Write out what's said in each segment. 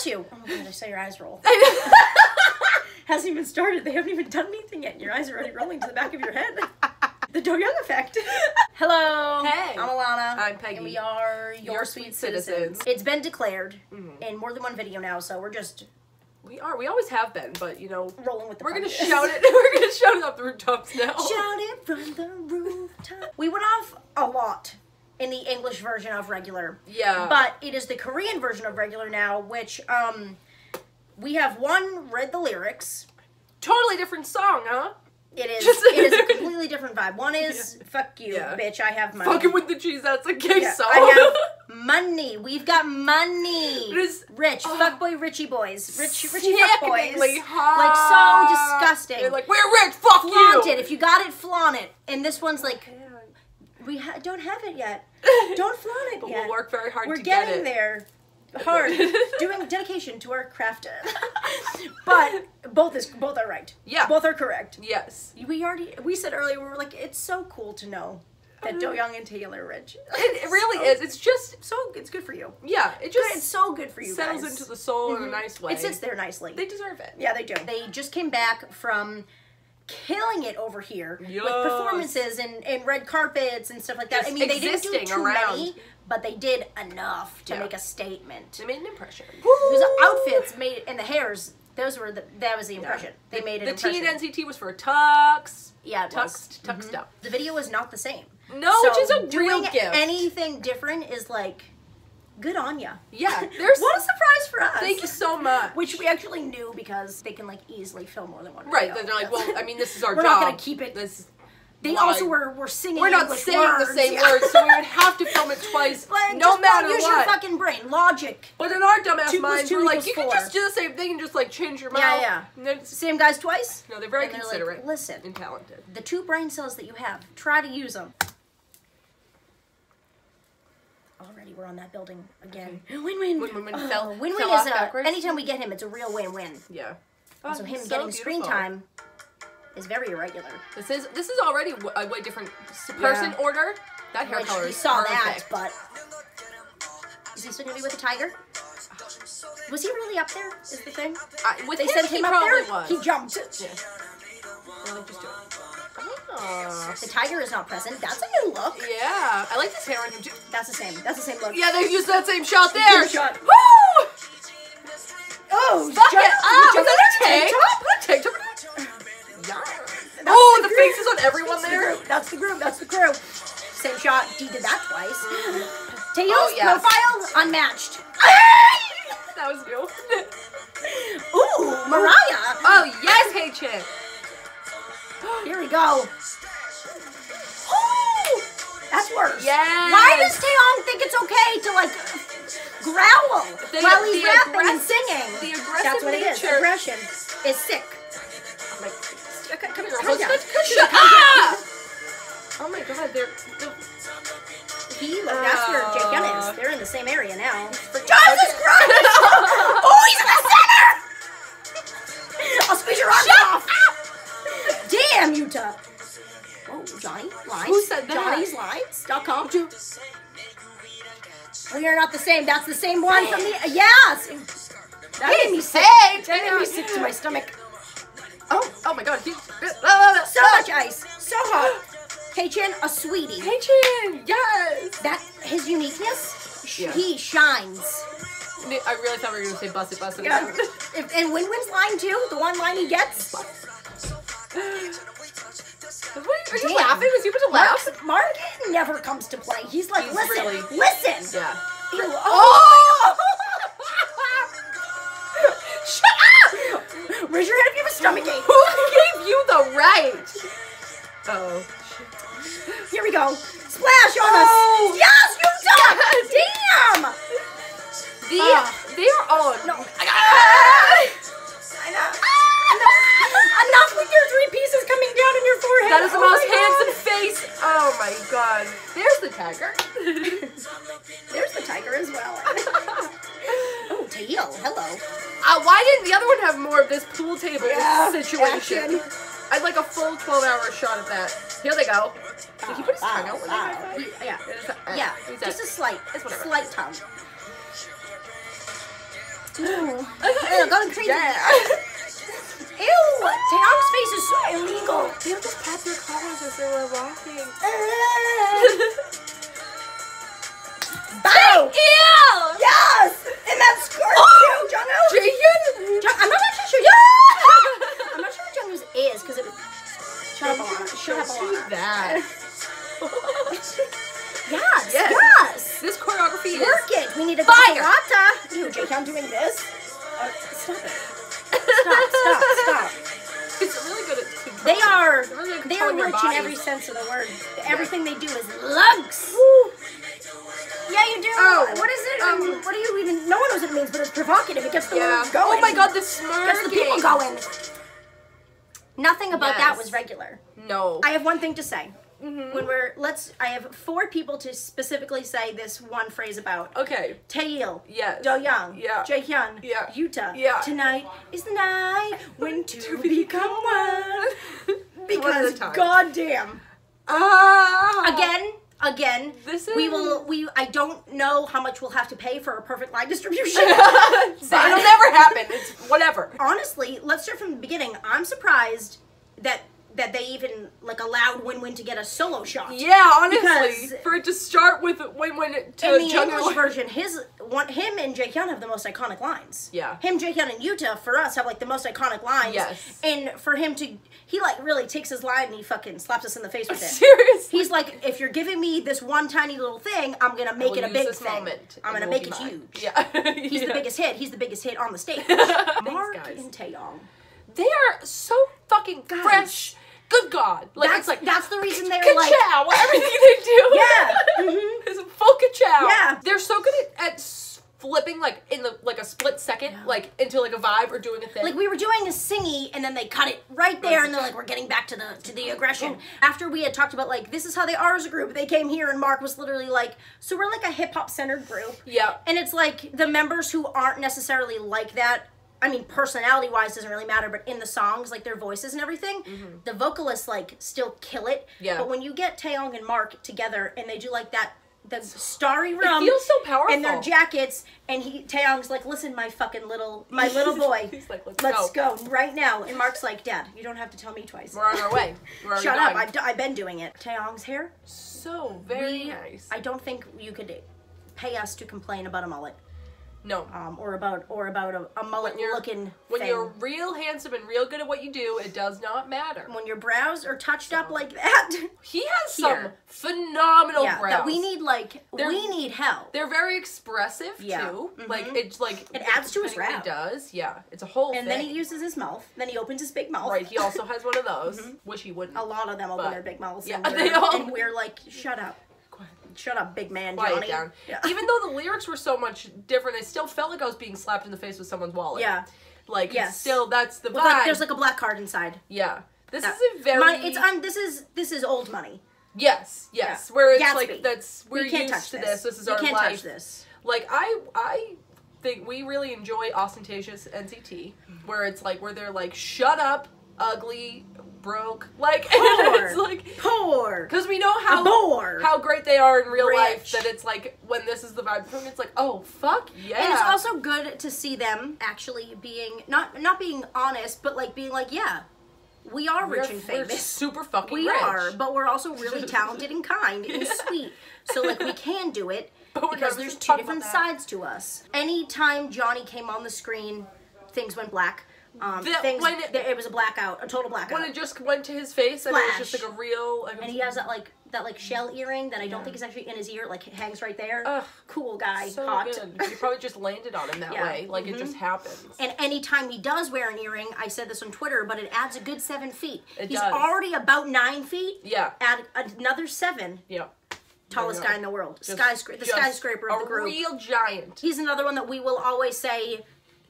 Bless you. Oh my god, I saw your eyes roll. Hasn't even started. They haven't even done anything yet. Your eyes are already rolling to the back of your head. The Do Young effect. Hello. Hey. I'm Alana. I'm Peggy. And we are your sweet citizens. It's been declared in more than one video now, so we're just... We always have been, but you know... rolling with the We're going to punches. shout it. We're going to shout it off the rooftops now. Shout it from the rooftop. We went off a lot in the English version of regular. Yeah. But it is the Korean version of regular now, which, we have read the lyrics. Totally different song, huh? It is a completely different vibe. One is, fuck you, bitch, I have money. Fucking with the cheese, that's a gay song. I have money. We've got money. It is rich. Fuckboy Richie boys. Richie fuckboys. Hot. Like, so disgusting. They're like, we're rich, fuck flaunt you. it. If you got it, flaunt it. And this one's like, we don't have it yet. Don't flaunt it But yet. we'll work very hard We're to get it. getting there. Hard. Doing dedication to our craft. But both are right. Yeah. Both are correct. Yes. We said earlier, we were like, it's so cool to know that Do Young and Taylor are rich. It really is. It's just it's good for you. Yeah, it just it's so good for you settles guys. into the soul in a nice way. It sits there nicely. They deserve it. Yeah, they do. They just came back from killing it over here with performances and red carpets and stuff like that. Just I mean, they didn't do too around. many, but they did enough to make a statement. They made an impression. Those outfits made and the hairs. That was the impression. They made an impression. The teen NCT was for a tux. Yeah, it was. Tuxed up. The video is not the same. No, So which is a real doing gift. anything different is like, good on ya. Yeah, what a surprise for us. Thank you so much. Which we actually knew because they can like easily film more than one video. Right, they're like, well, I mean, this is our We're job. not gonna keep it. They why. also were singing We're not English saying words. the same words, so we would have to film it twice, But no matter use what. your fucking brain, logic. But in our dumbass 2 + minds, 2 we're like, equals you can 4. just do the same thing and just like change your mouth. Yeah. And Same guys twice. no, they're very And they're considerate. like, listen, and talented. the 2 brain cells that you have, try to use them. Already, we're on that building again. Win-win. Win-win Win-win fell is off backwards. anytime we get him, it's a real win-win. Yeah. Also, him so getting screen beautiful. time is very irregular. This is already a way different person order. That hair Which color we is saw perfect. that, but is he still gonna be with the tiger? Was he really up there? Is the thing? With They him, sent he him up probably there. was. He jumped. Yeah. Well, like, just do it. Oh. The tiger is not present. That's a new look. Yeah, I like this hair on him too. That's the same. That's the same look. Yeah, they used that same shot there. Same shot. Woo! Oh, Fuck it up! Is that a tank top? Tank top? Yeah. Oh, the faces on everyone there. That's the group. That's the crew. Same shot. D did that twice. Tails profile unmatched. That was you. Ooh, Mariah. Oh yes, hey chick. Here we go. Oh, that's worse. Yes. Why does Taeyong think it's okay to like growl while he's rapping and singing? The aggressive That's what it is. nature. Aggression is sick. Come here, Calm down. Shut up! Oh my god, they're... That's where Jake Young is. They're in the same area now. Jesus Christ! Oh, he's in the center! I'll squeeze your arms off! Damn, Utah! Oh, Johnny Lines. Who said that? Johnny's Lines.com. We are not the same. That's the same one from the... Yes! That made me sick. That made me sick to my stomach. Oh my god, So much ice. So hot. Hey-chin, a sweetie. Hey-chin, yes! That, his uniqueness, Yeah. he shines. I really thought we were going to say bust it. Yeah. And Win-Win's line too, the one line he gets. Are you laughing? Was you about to laugh? Mark never comes to play. He's like, listen. Yeah. Oh! Shut up! Raise your hand if you have a stomach ache. Who gave you the right? Oh. Here we go. Splash on us. Yes, Utah! Damn! They are all... No. I know. Enough with your 3 pieces coming down in your forehead. That is the most handsome face. Oh my god. There's the tiger. There's the tiger as well. Oh, Tail. Hello. Why didn't the other one have more of this pool table situation? Action. I'd like a full 12-hour shot of that. Here they go. Did he put his tongue out? Yeah. Just a slight tongue. Ooh. Going crazy. Yeah. Ew! Taeyong's face is so illegal. They would just pat their collars as they were walking. Bow! Ew! Yes! In that skirt too, Jungwoo! Jaehyun? I'm not actually sure. Yeah! I'm not sure what Jungwoo's is because it. Shut up, Alana. Shut up, Alana. That. Yes. This choreography is Work it. We need a fire. Rata. Ew, Jaehyun doing this. Stop it. Stop. It's really good at controlling. They are controlling their rich in bodies. every sense of the word. Everything they do is lugs. Yeah, you do. Oh, What is it? What do you even? No one knows what it means, but it's provocative. It gets the words going. Oh my god, the smirking. Gets the people going. Nothing about that was regular. No. I have one thing to say. When I have 4 people to specifically say this one phrase about. Okay. Taeil. Yes. Do-young. Yeah. Jaehyun. Yeah. Yuta. Yeah. Tonight is the night when two become one. Because One at a time. goddamn. Again. This is. I don't know how much we'll have to pay for a perfect line distribution. It'll never happen. It's whatever. Honestly, let's start from the beginning. I'm surprised that they even allowed Win-Win to get a solo shot. Yeah, honestly, Because for it to start with Win-Win to in the English version, him and Jaehyun have the most iconic lines. Yeah. Him, Jaehyun, and Yuta for us have the most iconic lines. Yes. And for him to, he really takes his line and he fucking slaps us in the face with it. Seriously. He's like, if you're giving me this one tiny little thing, I'm gonna make it a big thing. Moment. I'm gonna make it huge. Yeah. He's the biggest hit. He's the biggest hit on the stage. Mark guys. and Taeyong. They are so fucking fresh. Good God. That's the reason they're ka-chow, everything they do. Yeah. It's a full ka-chow. Yeah. They're so good at flipping in a split second, into a vibe or doing a thing. We were doing a singy and then they cut it right there and they're we're getting back to the aggression. After we had talked about this is how they are as a group, they came here and Mark was literally so we're a hip hop centered group. Yeah. And it's the members who aren't necessarily like that, I mean, personality-wise doesn't really matter, but in the songs, their voices and everything, the vocalists, still kill it. Yeah. But when you get Taeyong and Mark together and they do, the starry room. It feels so powerful. And their jackets, and Taeyong's listen, my little boy. He's let's go right now. And Mark's Dad, you don't have to tell me twice. We're on our way. We're Shut up, I've been doing it. Taeyong's hair? So very nice. I don't think you could pay us to complain about a mullet. No. Or about a mullet looking When thing. you're real handsome and real good at what you do, it does not matter. When your brows are touched up like that. He has some phenomenal brows. That we need we need help. They're very expressive too. It's it adds to his rap. It does, yeah. It's a whole thing. And then he uses his mouth. Then he opens his big mouth. Right, he also has one of those. Wish he wouldn't. A lot of them open their big mouths. Yeah, and we're shut up. Shut up, big man, Quiet Johnny. down. Yeah. Even though the lyrics were so much different, it still felt like I was being slapped in the face with someone's wallet. Yeah. Still, that's the vibe. There's a black card inside. Yeah. This is a very... This is old money. Yes. Yeah. Where it's Gatsby. we're used to this. This is our life. You can't touch this. I think we really enjoy ostentatious NCT, where it's where they're shut up, ugly, broke, it's poor, because we know how great they are in real life, that it's when this is the vibe from it's oh fuck yeah. And it's also good to see them actually being not being honest, but being yeah, we are rich and famous. We're super fucking we rich. are, but we're also really talented and kind and sweet. So we can do it because there's 2 different sides to us. Anytime Johnny came on the screen, things went black. It was a blackout, a total blackout. When it just went to his face, and it was just a real... and he has that shell earring that I don't think is actually in his ear, it hangs right there. Ugh, cool guy, so hot. Good. You probably just landed on him that way, it just happens. And anytime he does wear an earring, I said this on Twitter, but it adds a good 7 feet. He's does. already about 9 feet. Yeah. Add another 7. Yeah. Tallest guy in the world. The skyscraper of the group. A real giant. He's another one that we will always say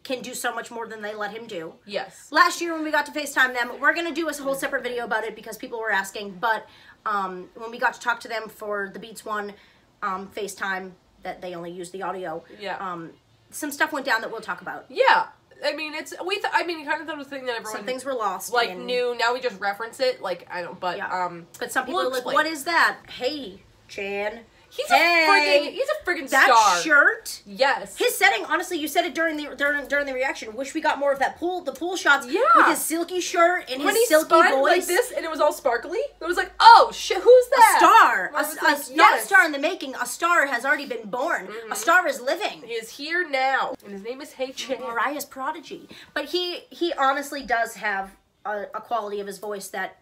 can do so much more than they let him do. Yes. Last year when we got to FaceTime them, we're going to do a whole separate video about it because people were asking, but when we got to talk to them for the Beats One FaceTime, that they only use the audio, some stuff went down that we'll talk about. Yeah. I mean, kind of thought it was a thing that everyone... Some things were lost. Knew. Now we just reference it. I don't, but... But some people are what is that? Hey, Chan. He's a friggin' that star. shirt. Yes. His setting, honestly, you said it during the reaction. Wish we got more of that the pool shots. Yeah. With his silky shirt and when his he silky spun voice. like this and it was all sparkly, it was like, oh shit, who's that? A star. Like, Not a star in the making. A star has already been born. A star is living. He is here now. And his name is Hey-chan. Mariah's prodigy. But he honestly does have a quality of his voice that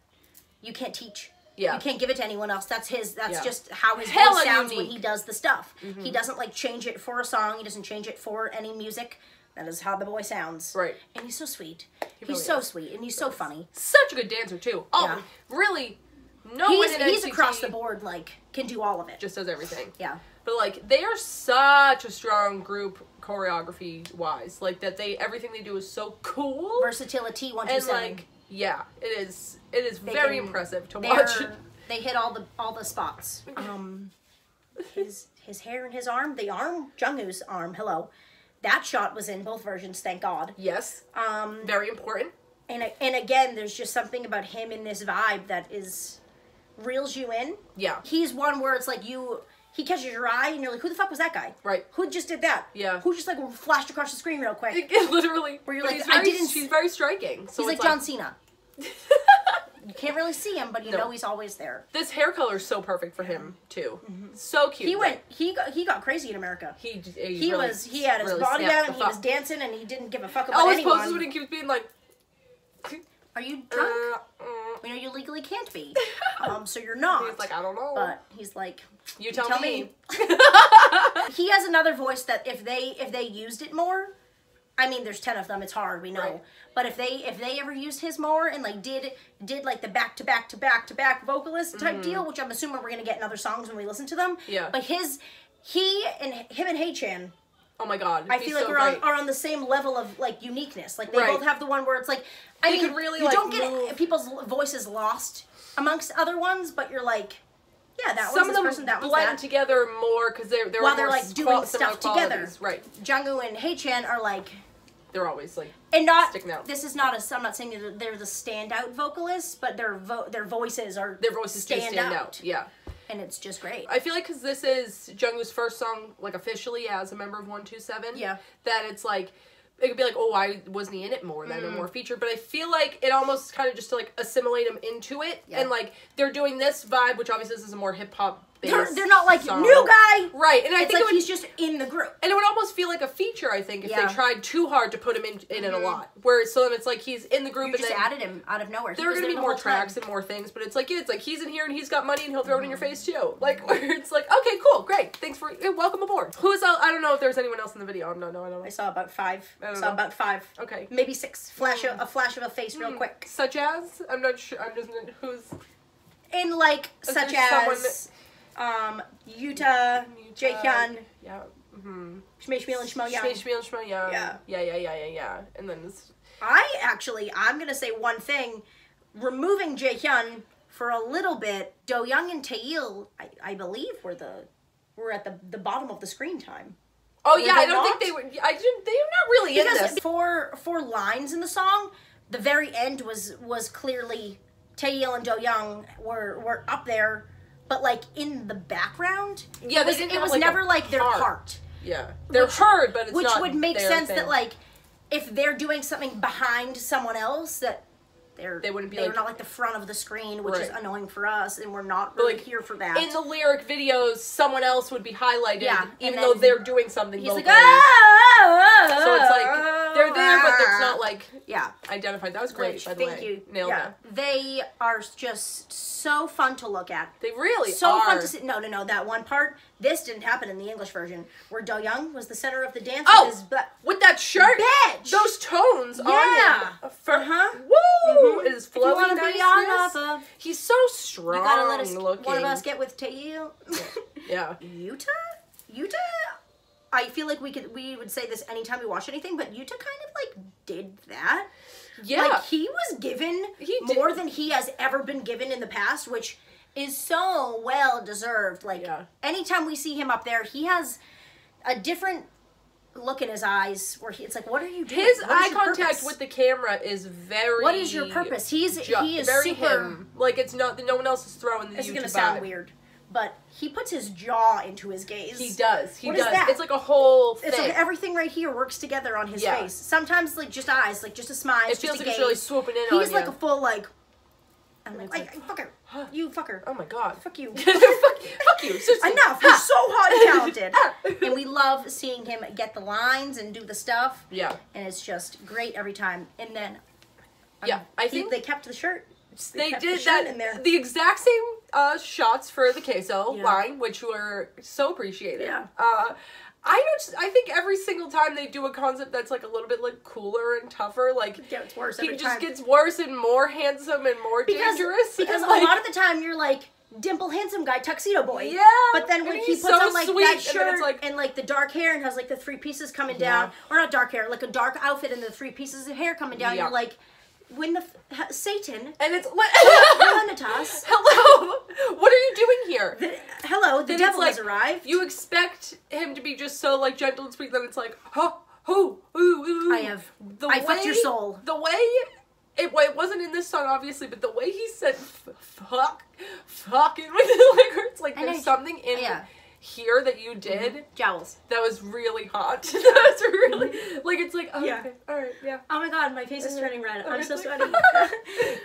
you can't teach. Yeah. You can't give it to anyone else. That's just how his Hella voice sounds unique. when he does the stuff. He doesn't like change it for a song. He doesn't change it for any music. That is how the boy sounds. Right. And he's so sweet. He He's really so is. sweet and he's so funny. Such a good dancer too. Oh, Yeah. really? No one in He's NCT across the board, like, can do all of it. just does everything. Yeah. But like they are such a strong group choreography wise. Like that everything they do is so cool. Versatility, and 127. like yeah, it is very impressive to they're- watch. They hit all the spots. His hair and his arm, Jungwoo's arm, hello. That shot was in both versions, thank God. Yes. Very important. And again, there's just something about him in this vibe that reels you in. Yeah. He's one where it's like he catches your eye and you're like, who the fuck was that guy? Right. Who just did that? Yeah. Who just like flashed across the screen real quick? Literally. Where you're But like, she's very striking. So He's like it's John Cena. You can't really see him, but you know he's always there. This hair color is so perfect for him too. So cute. He got crazy in America. He had his body out and he was dancing and he didn't give a fuck about anyone. All his poses when he keeps being like, are you drunk? You know, you legally can't be. So you're not. He's like, I don't know. But he's like, you tell me. He has another voice that if they used it more, I mean, there's 10 of them. It's hard, we know. Right. But if they ever used his more and like did like the back to back vocalist type deal, which I'm assuming we're gonna get in other songs when we listen to them. Yeah. But him and Hey-chan. Oh my god. I feel like are on the same level of like uniqueness. Like they Right. both have the one where it's like They could really, you like, don't get move. people's voices lost amongst other ones, but you're like, yeah, that Some was of this them person, that was blend that. together more because they're While more they're like doing similar stuff together. qualities. Right. Jungwoo and Hey-chan are like, They're always like and not sticking out. this is not I'm not saying that they're the standout vocalists, but their voices do stand out. Yeah. and it's just great. I feel like because this is Jungwoo's first song, like officially as a member of 127. Yeah. That it's like it could be like, oh, why wasn't he in it more then or more featured? But I feel like it almost kind of just to like assimilate him into it, and like they're doing this vibe, which obviously this is a more hip hop. They're not like song. new guy, right? And I it's think like he's just in the group. and it would almost feel like a feature, I think, if Yeah. they tried too hard to put him in it a lot. Where so then it's like he's in the group You and just then added him out of nowhere. there are going to be more tracks and more things, but it's like he's in here and he's got money and he'll throw it in your face too. Like where it's like, okay, cool, great, thanks for welcome aboard. Who's else? I don't know if there's anyone else in the video. No, I don't know. I saw about 5. I don't saw know. about 5. Okay. Maybe 6. A flash of a face real quick. Such as? I'm not sure. I'm just who's In like Is such there someone as Yuta, Jaehyun, Yeah. Mm-hmm. Shmei and Shmo Young. Yeah. And then this. I'm gonna say one thing. Removing Jaehyun for a little bit, Do Young and Taeil, I believe were at the bottom of the screen time. Oh Were yeah, they I don't not? think they were. They're not really in Because this. for lines in the song, the very end was clearly Taeil and Do Young were up there, but like in the background, Yeah, they it didn't have, was like, never a like their part. part. Yeah, they're heard, but it's Which not would make their sense thing. that like if they're doing something behind someone else that They wouldn't be they're like- not like the front of the screen, which is Right. annoying for us, and we're not really like, here for that. in the lyric videos, someone else would be highlighted, Yeah, even and though then they're doing something He's vocally. like, ah! So it's like they're there, but it's not like yeah. identified. That was great, Which, by the way. thank you. Nailed Yeah. it. They are just so fun to look at. They really So are. fun to see. No, that one part. This didn't happen in the English version, where Do Young was the center of the dance. Oh, with his with that shirt, Bitch! those tones on Yeah. him. Woo! Mhm. It is If you flowy wanna be niceness. on offer, He's so strong you gotta let us. looking. One of us get with Taeil. Yeah. Yuta. I feel like we would say this anytime we watch anything, but Yuta kind of like did that. Yeah. Like he was given more than he has ever been given in the past, which is so well deserved. Like anytime we see him up there, he has a different look in his eyes where it's like, what are you doing? His What is eye your contact purpose? with the camera is very. What is your purpose? He is very super. him. Like it's not. No one else is throwing the This is YouTube gonna vibe. sound weird, but he puts his jaw into his gaze. He does. He What does. is that? It's like a whole thing. It's like everything right here works together on his face. Sometimes like just eyes, like just a smile. It feels just a like it's gaze. really swooping in on you. He's like a full like. I'm like, fucker. You fucker. Oh my god. Fuck you. fuck you. Seriously. Enough. You're so hot and talented. And we love seeing him get the lines and do the stuff. Yeah. And it's just great every time. And then. I think they kept the shirt. They did that in there. the exact same shots for the queso line, which were so appreciated. Yeah. I think every single time they do a concept that's like a little bit like cooler and tougher, like It gets worse he every just time. gets worse and more handsome and more dangerous. Because and, a like, lot of the time you're like dimple handsome guy tuxedo boy. Yeah. But then when and he he's puts so on like sweet, that and then shirt it's and like the dark hair and has like the three pieces coming down, or not dark hair, like a dark outfit and the three pieces of hair coming down, you're like, when the Satan, and it's Vanitas, hello, what are you doing here? The devil has arrived. You expect him to be just so like gentle and sweet that it's like, I fucked your soul. The way it wasn't in this song obviously, but the way he said fucking with it, like where it's like there's something in here that you did jowls that was really hot. That was really like it's like okay, all right, oh my god, my face is turning red. I'm so sweaty.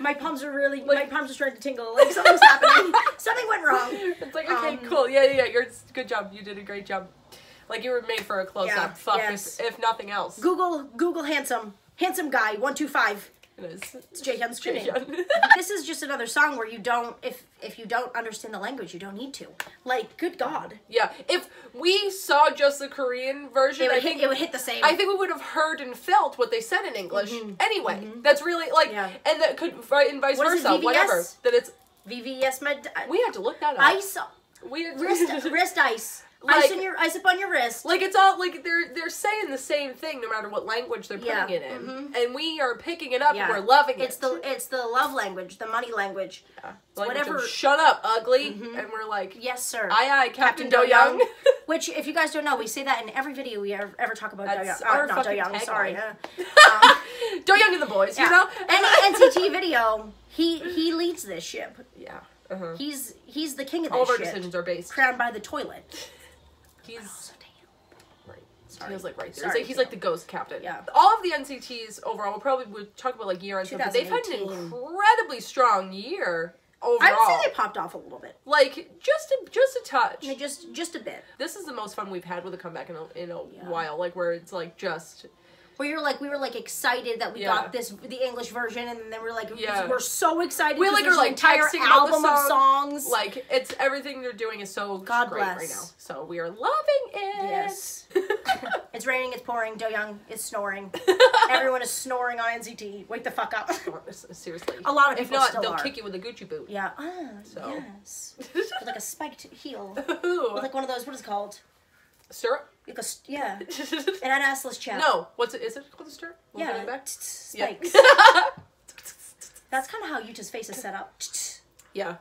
My palms are really my palms are starting to tingle. Like something's happening. Something went wrong. It's like okay, cool, yeah. You're good job. You did a great job. Like you were made for a close up. Fuck if nothing else. Google handsome guy 125. It is. It's Jaehyun's screen name. This is just another song where you don't, if you don't understand the language, you don't need to. Like, good God. Yeah, if we saw just the Korean version, I think it would hit the same. I think we would have heard and felt what they said in English anyway. That's really like, and that could and vice versa, whatever. That it's VVS. We had to look that up. Ice. We had wrist ice. Like, ice up on your wrist. Like it's all like they're saying the same thing no matter what language they're putting it in, and we are picking it up and we're loving it. It's the love language, the money language. Like whatever. Shut up, ugly, and we're like, yes, sir. Aye, Captain Do-young. Which, if you guys don't know, we say that in every video we ever talk about That's Do-young. not Do-young. Sorry. Do-young and the boys, you know. Any NCT video, he leads this ship. Yeah. He's the king of this ship. All of our decisions are based. Crowned by the toilet. He's right. Sorry. He was like right there. Sorry, he's like the ghost captain. Yeah. All of the NCTs overall, we'll probably talk about like year end stuff, but they've had an incredibly strong year overall. I would say they popped off a little bit. Like just a touch. Yeah, just a bit. This is the most fun we've had with a comeback in a while. Like where it's like just. Where you're like, we were like excited that we got the English version, and then we're like, we're so excited. We like are like entire album of songs. Like it's everything they're doing is so great right now. So we are loving it. Yes. It's raining. It's pouring. Do-young is snoring. Everyone is snoring on NCT. Wake the fuck up. Seriously. A lot of people If not, still they'll are. kick you with a Gucci boot. Yeah. So. Yes. With like a spiked heel. With like one of those. What is it called? Syrup. Like an assless chap. No, what's it? Is it called a stir? Spikes. That's kind of how Yuta's face is set up. Yeah.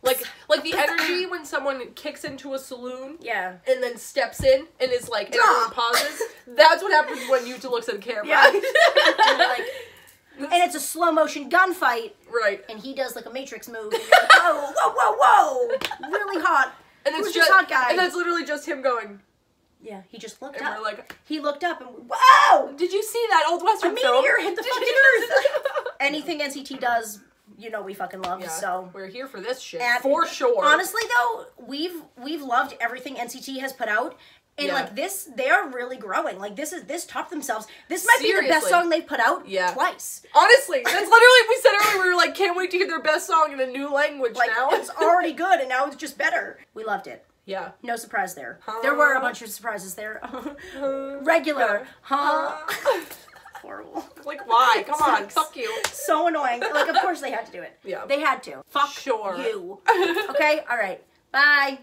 Like the energy when someone kicks into a saloon. Yeah. And then steps in and is like, and everyone pauses. That's what happens when Yuta looks at the camera. Yeah. And it's a slow motion gunfight. Right. And he does like a Matrix move. And you're like, whoa. Really hot. And it's Who's this hot guy? And that's literally just him going. Yeah, he just looked and up. We're like, he looked up and whoa! Did you see that old Western film? A meteor hit the fucking earth. Anything NCT does, you know we fucking love. Yeah, so we're here for this shit for sure. Honestly though, we've loved everything NCT has put out. And like this, they are really growing. Like this topped themselves. This might be the best song they've put out twice. Honestly, that's literally we said earlier. We were like, can't wait to hear their best song in a new language. Like, now it's already good, and now it's just better. We loved it. Yeah. No surprise there. There were a bunch of surprises there. Regular. Horrible. Like, why? Come on. Fuck you. So annoying. Like, of course they had to do it. Yeah. They had to. Fuck you. Okay? All right. Bye.